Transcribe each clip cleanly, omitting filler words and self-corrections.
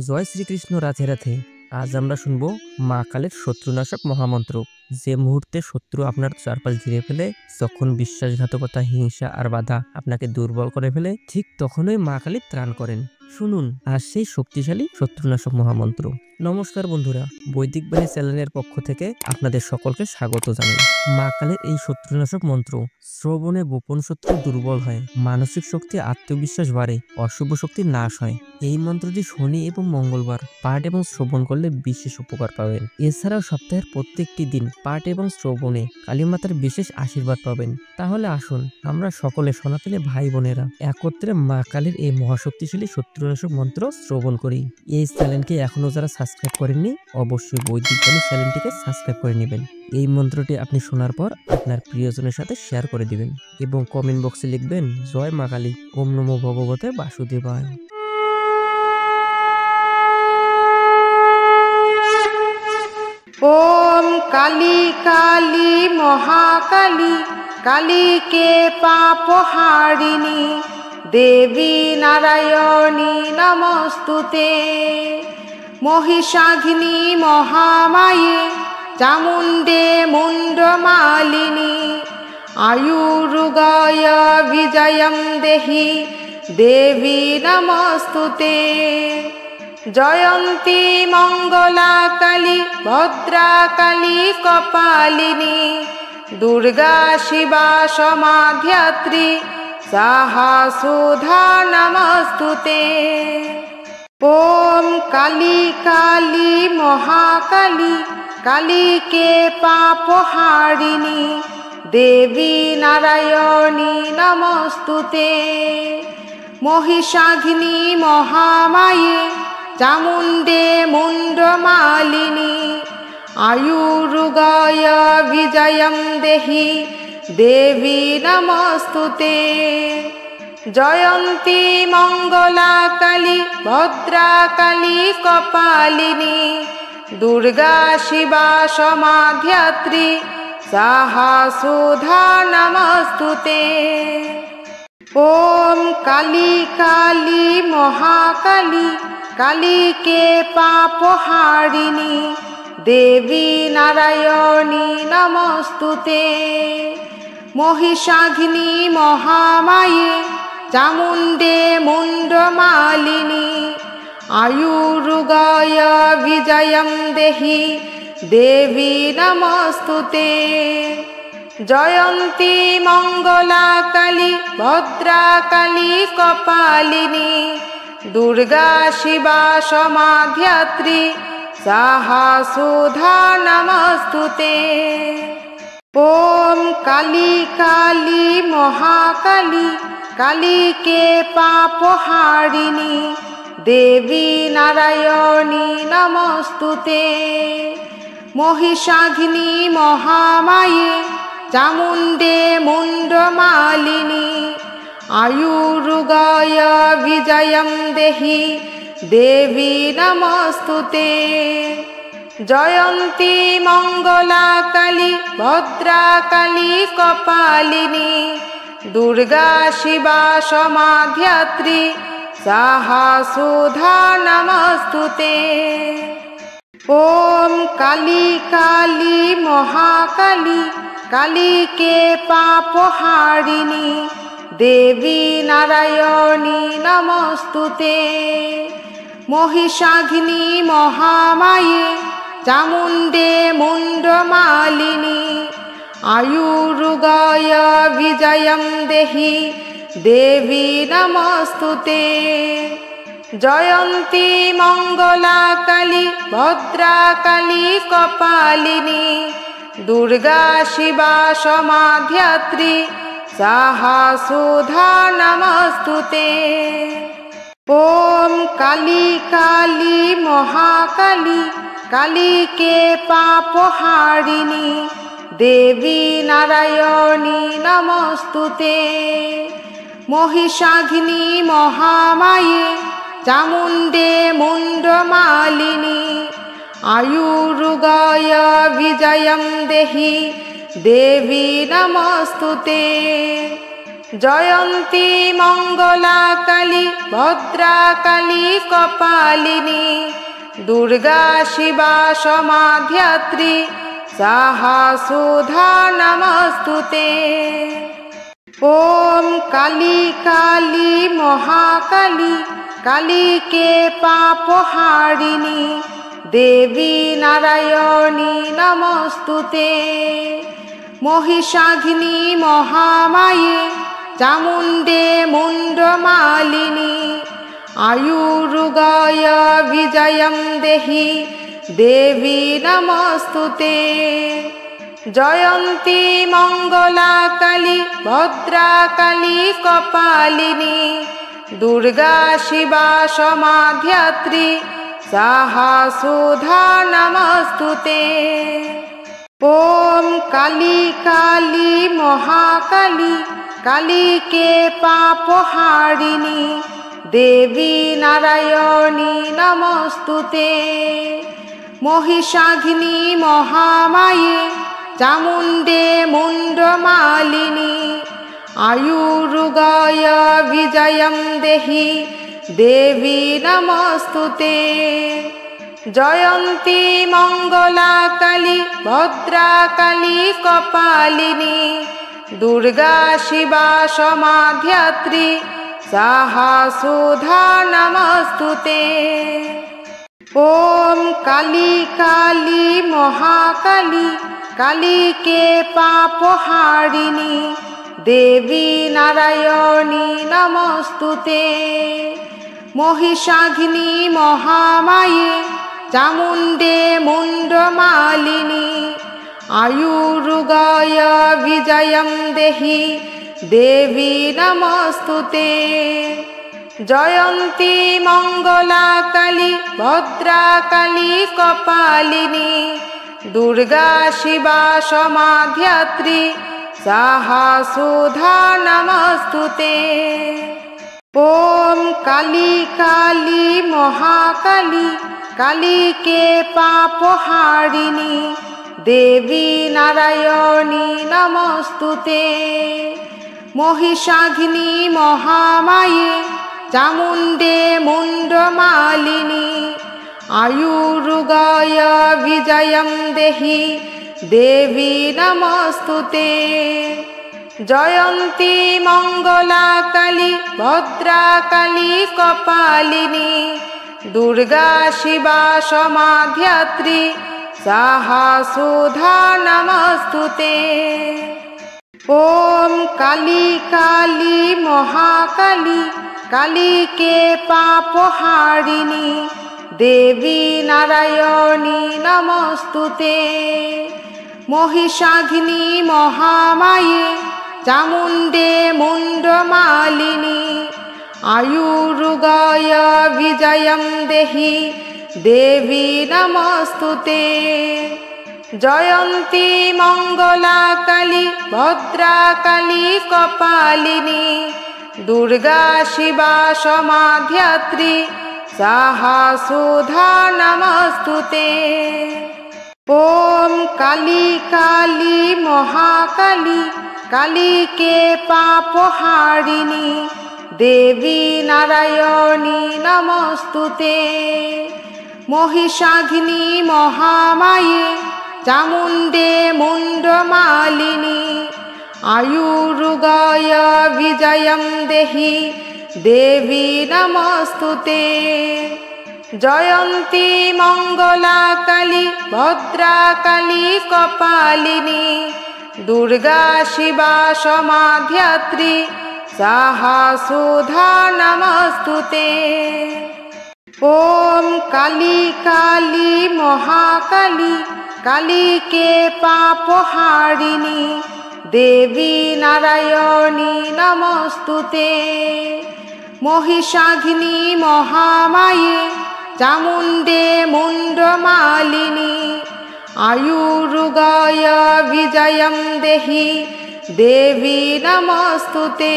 জয় শ্রীকৃষ্ণ, রাধে রাধে। আজ আমরা শুনব মা কালীর শত্রুনাশক মহামন্ত্র। যে মুহূর্তে শত্রু আপনার চারপাশ ঘিরে ফেলে, যখন বিশ্বাসঘাতকতা, হিংসা আর বাধা আপনাকে দুর্বল করে ফেলে, ঠিক তখনই মা কালী ত্রাণ করেন। শুনুন আজ সেই শক্তিশালী শত্রুনাশক মহামন্ত্র। নমস্কার বন্ধুরা, বৈদিক বাণী চ্যানেলের পক্ষ থেকে আপনাদের সকলকে স্বাগত জানাই। মা কালীর এই শত্রুনাশক মন্ত্র শ্রবণে গোপন শত্রু দুর্বল হয়, মানসিক শক্তি, আত্মবিশ্বাস বাড়ে, অশুভ শক্তির নাশ হয়। এই মন্ত্রটি শনি এবং মঙ্গলবার পাঠ এবং শ্রবণ করলে বিশেষ উপকার পাবেন। এছাড়াও সপ্তাহের প্রত্যেকটি দিন পাঠ এবং শ্রবণে কালীমাতার বিশেষ আশীর্বাদ পাবেন। তাহলে আসুন আমরা সকলে সনাতনী ভাই বোনেরা একত্রে মা কালীর এই মহাশক্তিশালী শত্রুনাশক মন্ত্র শ্রবণ করি। এই চ্যানেলকে এখনো যারা সাবস্ক্রাইব করেননি, অবশ্যই বৈদিক বাণী চ্যানেলটিকে সাবস্ক্রাইব করে নেবেন। এই মন্ত্রটি আপনি শোনার পর আপনার প্রিয়জনের সাথে শেয়ার করে দিবেন এবং কমেন্ট বক্সে লিখবেন জয় মা কালী, ওম নমো ভগবতে বাসুদেবায়। ओम काली काली महाकाली, काली के पाप हारिणी, देवी नारायणी नमस्तुते। महिषाघिनी महामाये, चामुंडे मुंडमालिनी, आयुरुगाय विजयं देहि, देवी नमस्तुते। जयंती मंगला काली, भद्रा काली कपालिनी, दुर्गा शिवा समाध्यात्री, साहा सुधा नमस्तुते। ओम काली काली महाकाली, काली के पाप हारिणी, देवी नारायणी नमस्तुते। महिषाघिनी महामाये, चामुंडे मुंडमालिनी, आयुरुगाय विजयं देहि, देवी नमस्तुते। जयंती मंगला काली, भद्रा काली कपालिनी, दुर्गा शिवा समाध्यात्री, साहा सुधा नमस्तुते। ओम काली काली महाकाली, काली के पाप हारिणी, देवी नारायणी नमस्तुते। महिषाघिनी महामाये, चामुंडे मुंडमालिनी, आयुरुगाय विजयं देहि, देवी नमस्तुते। जयंती मंगला काली, भद्रा काली कपालिनी, दुर्गा शिवा समाध्यात्री, साहा सुधा नमस्तुते। ओम काली काली महाकाली, काली के पाप हारिणी, देवी नारायणी नमस्तुते। महिषाघिनी महामाये, चामुंडे मुंडमालिनी, आयुरुगाय विजयं देहि, देवी नमस्तुते। जयंती मंगला काली, भद्रा काली कपालिनी, दुर्गा शिवा समाध्यात्री, साहा सुधा नमस्तुते। ओम काली काली महाकाली, काली के पाप हारिणी, देवी नारायणी नमस्तुते। महिषाघिनी महामाये, चामुंडे मुंडमालिनी, आयुरुगाय विजयं देहि, देवी नमस्तुते। जयंती मंगला काली, भद्रा काली कपालिनी, दुर्गा शिवा समाध्यात्री, साहा सुधा नमस्तुते। ओम काली काली महाकाली, काली के पाप हारिणी, देवी नारायणी नमस्तुते। महिषाघिनी महामाये, चामुंडे मुंडमालिनी, आयुरुगाय विजयं देहि, देवी नमस्तुते। जयंती मंगला काली, भद्रा काली कपालिनी, दुर्गा शिवा समाध्यात्री साहा सुधा नमस्तुते। ओम काली काली महाकाली काली के पाप हारिणी देवी नारायणी नमस्तुते। महिषाघिनी महामाये चामुंडे मुंडमालिनी आयुरुगाय विजयं देहि देवी नमस्तुते। जयंती मंगला काली भद्रा काली कपालिनी दुर्गा शिवा समाध्यात्री साहा सुधा नमस्तुते। ओम काली काली महाकाली काली के पाप हारिणी देवी नारायणी नमस्तुते। महिषाघिनी महामाये चामुंडे मुंडमालिनी आयुरुगाय विजयं देहि देवी नमस्तुते। जयंती मंगला काली भद्रा काली कपालिनी दुर्गा शिवा समाध्यात्री साहा सुधा नमस्तुते। ओम काली काली महाकाली काली के पाप हारिणी देवी नारायणी नमस्तुते। महिषाघिनी महामाये चामुंडे मुंडमालिनी आयुरुगाय विजयं देहि देवी नमस्तुते। जयंती मंगला काली भद्रा काली कपालिनी दुर्गा शिवा समाध्यात्री साहा सुधा नमस्तुते। ओम काली काली महाकाली काली के पाप हारिणी देवी नारायणी नमस्तुते। महिषाघिनी महामाये चामुंडे मुंडमालिनी आयुरुगाय विजयं देहि देवी नमस्तुते। जयंती मंगला काली भद्रा काली कपालिनी दुर्गा शिवा समाध्यात्री साहा सुधा नमस्तुते। ओम काली काली महाकाली काली के पाप हारिणी देवी नारायणी नमस्तुते। महिषाघिनी महामाये चामुंडे मुंडमालिनी आयुरुगाय विजयं देहि देवी नमस्तुते। जयंती मंगला काली भद्रा काली कपालिनी दुर्गा शिवा समाध्यात्री साहा सुधा नमस्तुते। ओम काली काली महाकाली काली के पाप हारिणी देवी नारायणी नमस्तुते। महिषाघिनी महामाये चामुंडे मुंडमालिनी आयुरुगाय विजयं देहि देवी नमस्तुते। जयंती मंगला काली भद्रा काली कपालिनी दुर्गा शिवा समाध्यात्री साहा सुधा नमस्तुते। ओम काली काली महाकाली काली के पाप हारिणी देवी नारायणी नमस्तुते। महिषाघिनी महामाये चामुंडे मुंडमालिनी आयुरुगाय विजयं देहि देवी नमस्तुते।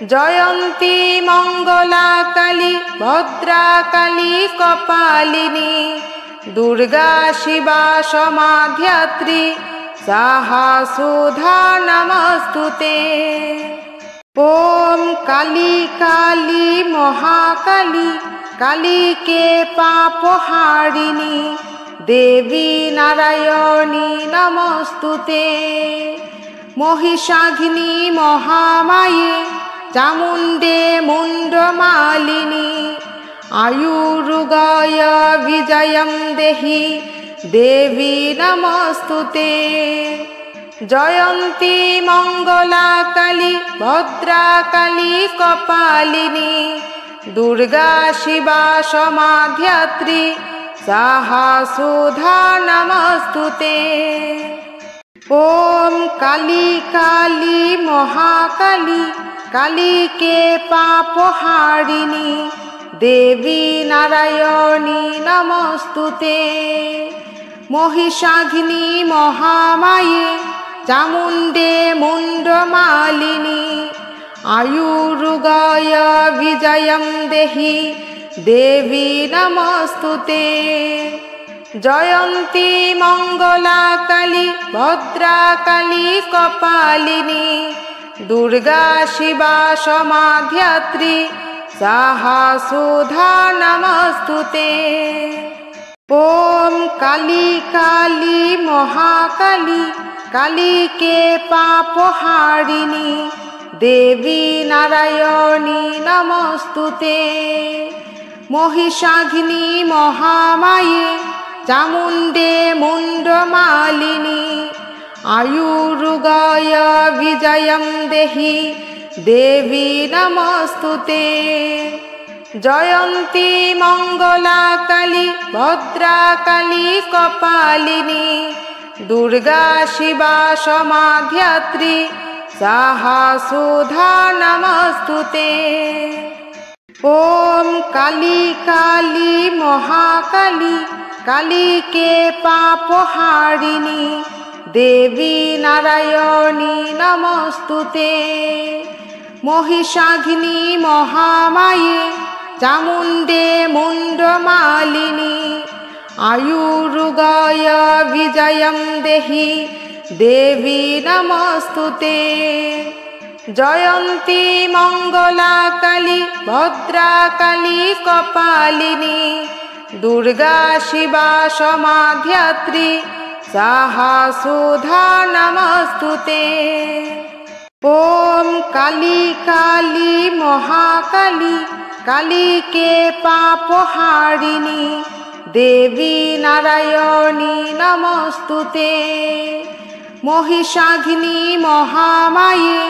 जयंती मंगला काली भद्रा काली कपालिनी दुर्गा शिवा समाध्यात्री साहा सुधा नमस्तुते। ओम काली काली महाकाली কালীকে পাপহারিণী দেবী নারায়ণী নমস্তুতে। মহিষাঘিনী মহামায়ে চামুণ্ডে মুণ্ডমালিনী আয়ুরুগয় বিজয়ম দেহি দেবী নমস্তুতে। জয়ন্তী মঙ্গলা কালী ভদ্রা কালী কপালিনী দুর্গা শিবা সমাধ্যাত্রী সাহা সুধা নমস্তুতে। ওম কালী কালী মহাকালী কালীকে পাপহারিণী দেবী নারায়ণী নমস্তুতে। মহিষাঘিনী মহামায়ে চামুণ্ডে মুণ্ডমালিনী আয়ুরুগয় বিজয়ম দেহি দেবী নমস্তুতে। জয়ন্তী মঙ্গলা কালী ভদ্রা কালী কপালিনী দুর্গা শিবা সমাধ্যাত্রী সাহা সুধা নমস্তুতে। ওম কালী কালী মহাকালী কালীকে পাপহারিণী দেবী নারায়ণী নমস্তুতে। মহিষাঘিনী মহামায়ে চামুণ্ডে মুণ্ডমালিনী আয়ুরুগয় বিজয়ম দেহি দেবী নমস্তুতে। জয়ন্তী মঙ্গলা কালী ভদ্রা কালী কপালিনী দুর্গা শিবা সমাধ্যাত্রী সাহা সুধা নমস্তুতে। ওম কালী কালী মহাকালী কালীকে পাপহারিণী দেবী নারায়ণী নমস্তুতে। মহিষাঘিনী মহামায়ে চামুণ্ডে মুণ্ডমালিনী আয়ুরুগয় বিজয়ম দেহি দেবী নমস্তুতে। জয়ন্তী মঙ্গলা কালী ভদ্রা কালী কপালিনী দুর্গা শিবা সমাধ্যাত্রী সাহা সুধা নমস্তুতে। ওম কালী কালী মহাকালী কালীকে পাপহারিণী দেবী নারায়ণী নমস্তুতে। মহিষাঘিনী মহামায়ে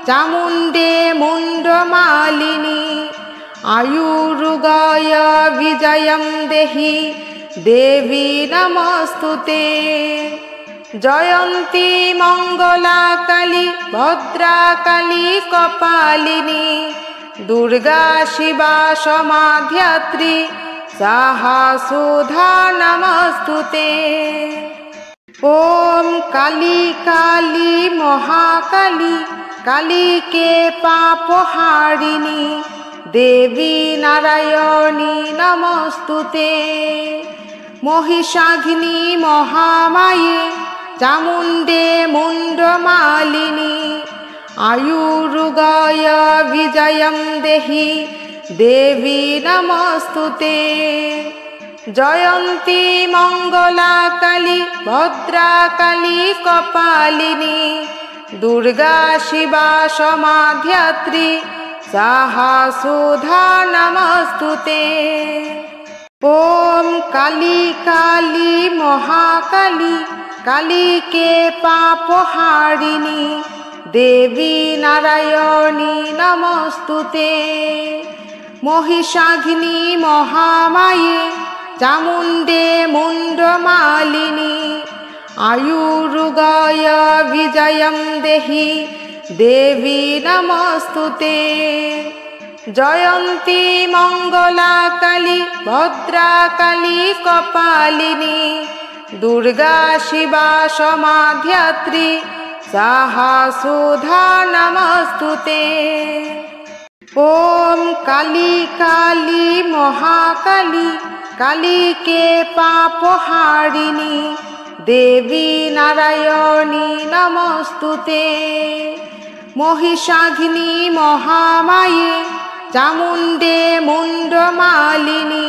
চামুণ্ডে মুণ্ডমালিনী আয়ুরুগয় বিজয়ম দেহি দেবী নমস্তুতে। জয়ন্তী মঙ্গলা কালী ভদ্রা কালী কপালিনী দুর্গা শিবা সমাধ্যাত্রী সাহা সুধা নমস্তুতে। ওম কালী কালী মহাকালী কালীকে পাপহারিণী দেবী নারায়ণী নমস্তুতে। মহিষাঘিনী মহামায়ে চামুণ্ডে মুণ্ডমালিনী আয়ুরুগয় বিজয়ম দেহি দেবী নমস্তুতে। জয়ন্তী মঙ্গলা কালী ভদ্রা কালী কপালিনী দুর্গা শিবা সমাধ্যাত্রী সাহা সুধা নমস্তুতে। ওম কালী কালী মহাকালী কালীকে পাপহারিণী দেবী নারায়ণী নমস্তুতে। মহিষাঘিনী মহামায়ে চামুণ্ডে মুণ্ডমালিনী আয়ুরুগয় বিজয়ম দেহি দেবী নমস্তুতে। জয়ন্তী মঙ্গলা কালী ভদ্রা কালী কপালিনী দুর্গা শিবা সমাধ্যাত্রী সাহা সুধা নমস্তুতে। ওম কালী কালী মহাকালী কালীকে পাপহারিণী দেবী নারায়ণী নমস্তুতে। মহিষাঘিনী মহামায়ে चामुण्डे मुण्डमालिनी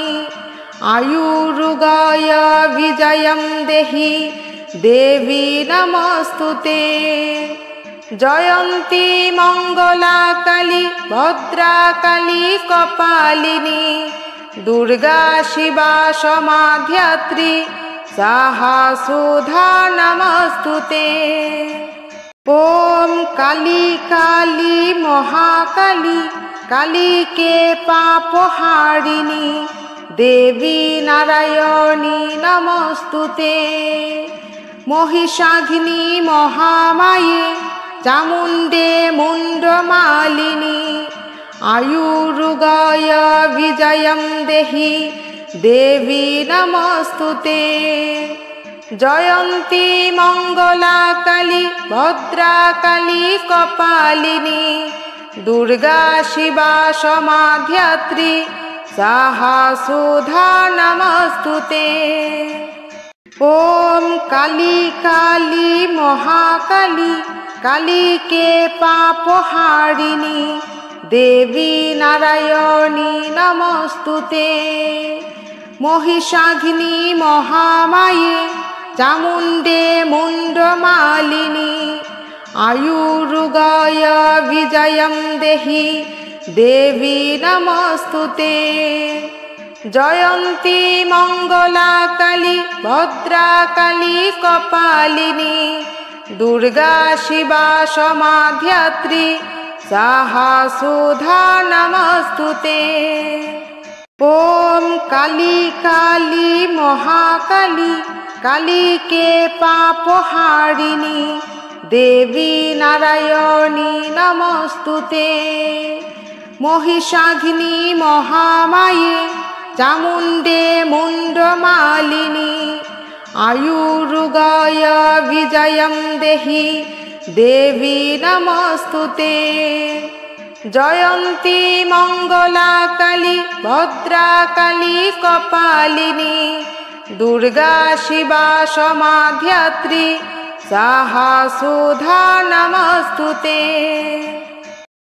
आयुरुगाय विजयं देहि देवी नमस्तुते जयन्ती मंगला काली भद्रा काली कपालिनी दुर्गा शिवा समाध्यात्री साहा सुधा नमस्तुते ओम काली काली महाकाली काली के पापहारिणी देवी नारायणी नमस्तुते महिषाधिनी महामाये चामुण्डे मुण्डमालिनी आयुरुगाय विजयं देहि देवी नमस्तुते जयन्ती मंगला काली भद्रा काली कपालिनी दुर्गा शिवा समाध्यात्री साहा सुधा नमस्तुते ओम काली काली महाकाली काली के पापहारिणी देवी नारायणी नमस्तुते महिषाधिनी महामाये चामुण्डे मुण्डमालिनी आयुरुगाय विजयं देहि देवी नमस्तुते जयन्ती मंगला काली भद्रा काली कपालिनी दुर्गा शिवा समाध्यात्री साहा सुधा नमस्तुते ओम काली काली महाकाली काली के पापहारिणी देवी नारायणी नमस्तुते महिषाधिनी महामाये चामुण्डे मुण्डमालिनी आयुरुगाय विजयं देहि देवी नमस्तुते जयन्ती मंगला काली भद्रा काली कपालिनी दुर्गा शिवा समाध्यात्री साहा सुधा नमस्तुते ओम काली काली महाकाली काली के पापहारिणी देवी नारायणी नमस्तुते ओम काली काली महाकाली काली के पापहारिणी देवी नारायणी नमस्तुते महिषाधिनी महामाये चामुण्डे मुण्डमालिनी आयुरुगाय विजयं देहि देवी नमस्तुते जयन्ती मंगला काली भद्रा काली कपालिनी दुर्गा शिवा समाध्यात्री साहा सुधा नमस्तुते।